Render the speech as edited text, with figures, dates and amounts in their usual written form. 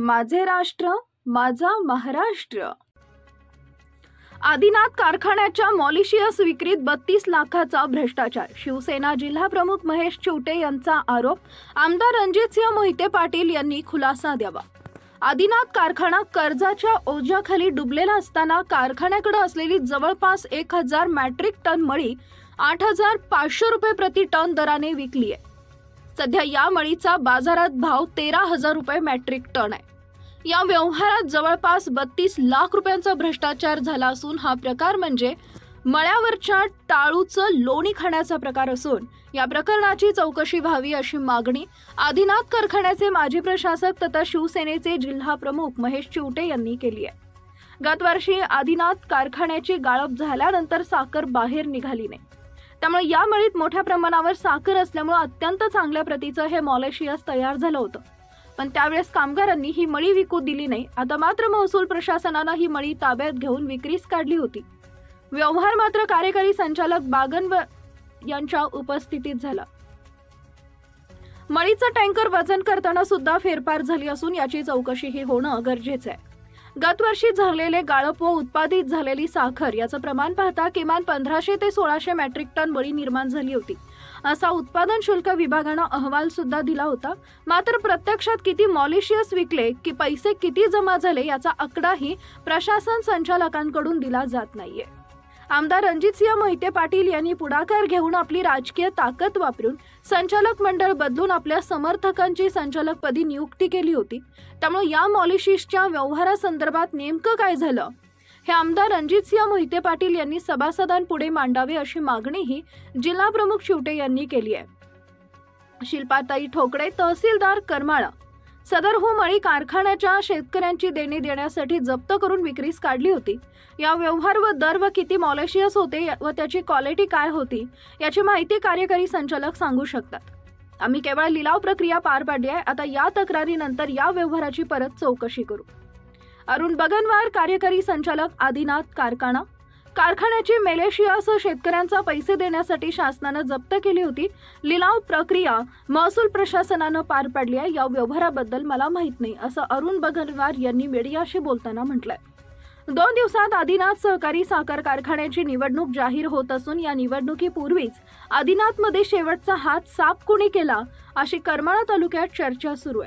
माझे राष्ट्र माझा महाराष्ट्र। आदिनाथ कारखान्याच्या मॉलिशियस विक्रीत 32 लाखाचा भ्रष्टाचार। शिवसेना जिल्हाप्रमुख महेश चिवटे यांचा आरोप। आमदार रणजितसिंह मोहिते पाटील यांनी खुलासा द्यावा। आदिनाथ कारखाना कर्जाच्या ओझ्याखाली डुबलेला असताना कारखान्याकडे असलेली जवळपास 1000 मेट्रिक टन मळी 8500 रुपये प्रति टन दराने विकली आहे। सध्या या मळीचा बाजारात भाव 13,000 रुपये मेट्रिक टन आहे। या व्यवहारात जवळपास 32 लाख रुपयांचा भ्रष्टाचार झाला असून हा प्रकार म्हणजे मळ्यावरच्या टाळूचं लोणी खाण्याचा प्रकार असून या प्रकरणाची चौकशी व्हावी अशी मागणी आदिनाथ कारखान्याचे माजी प्रशासक तथा शिवसेनेचे जिल्हा प्रमुख महेश चिवटे यांनी केली आहे। गत वर्षी आदिनाथ कारखान्याची गाळप झाल्यानंतर साखर बाहेर निघाली नाही, त्यामुळे या मळीत मोठ्या प्रमाणावर साखर असल्यामुळे अत्यंत चांगल्या प्रतीचं हे मॉलिशियस तयार झालं होतं, पण त्यावेळेस कामगारांनी ही मळी विकू दिली नाही। आता मात्र महसूल प्रशासनानं ही मळी ताब्यात घेऊन विक्रीस काढली होती। व्यवहार मात्र कार्यकारी संचालक बागनवर यांच्या उपस्थितीत झाला। मळीचा टँकर वजन करताना सुद्धा फेरफार झाली असून याची चौकशीही होणं गरजेचं आहे। गत वर्षी झालेले गाळप व उत्पादित झालेली साखर याचं प्रमाण पाहता किमान 1500 ते 1600 मेट्रिक टन मळी निर्माण झाली होती, असा उत्पादन शुल्क विभागानं अहवाल सुद्धा दिला होता। मात्र प्रत्यक्षात किती मॉलिशियस विकले की पैसे किती जमा झाले याचा आकडाही प्रशासन संचालकांकडून दिला जात नाहीये। आमदार रणजितसिंह मोहिते पाटील यांनी पुढाकार घेऊन आपली राजकीय ताकद वापरून संचालक मंडळ बदलून आपल्या समर्थकांची संचालकपदी नियुक्ती केली होती, त्यामुळे या मॉलिशियसच्या व्यवहारासंदर्भात नेमकं काय झालं हे आमदार रणजितसिंह मोहिते पाटील यांनी सभासदांपुढे मांडावे अशी मागणीही जिल्हा प्रमुख चिवटे यांनी केली आहे। शिल्पाताई ठोकळे, तहसीलदार करमाळा, सदर मळी कारखान्याच्या शेतकऱ्यांची देणी देण्यासाठी जप्त करून विक्रीस काढली होती। या व्यवहार व दर व किती मॉलिशियस होते व त्याची क्वालिटी काय होती याची माहिती कार्यकारी संचालक सांगू शकतात। आम्ही केवळ लिलाव प्रक्रिया पार पाडली आहे, आता या तक्रारीनंतर या व्यवहाराची परत चौकशी करू। अरुण बगनवार, कार्यकारी संचालक आदिनाथ कारखाना। कारखान्याची मॉलिशियस शेतकऱ्यांचा पैसे देण्यासाठी शासनानं जप्त केली होती। लिलाव प्रक्रिया महसूल प्रशासनानं पार पाडली आहे। या व्यवहाराबद्दल मला माहित नाही, असं अरुण बगनवार यांनी मीडियाशी बोलताना म्हटलंय। 2 दिवसात आदिनाथ सहकारी साखर कारखान्याची निवडणूक जाहीर होत असून या निवडणुकीपूर्वीच आदिनाथमध्ये शेवटचा हात साफ कोणी केला अशी करमाळा तालुक्यात चर्चा सुरू आहे।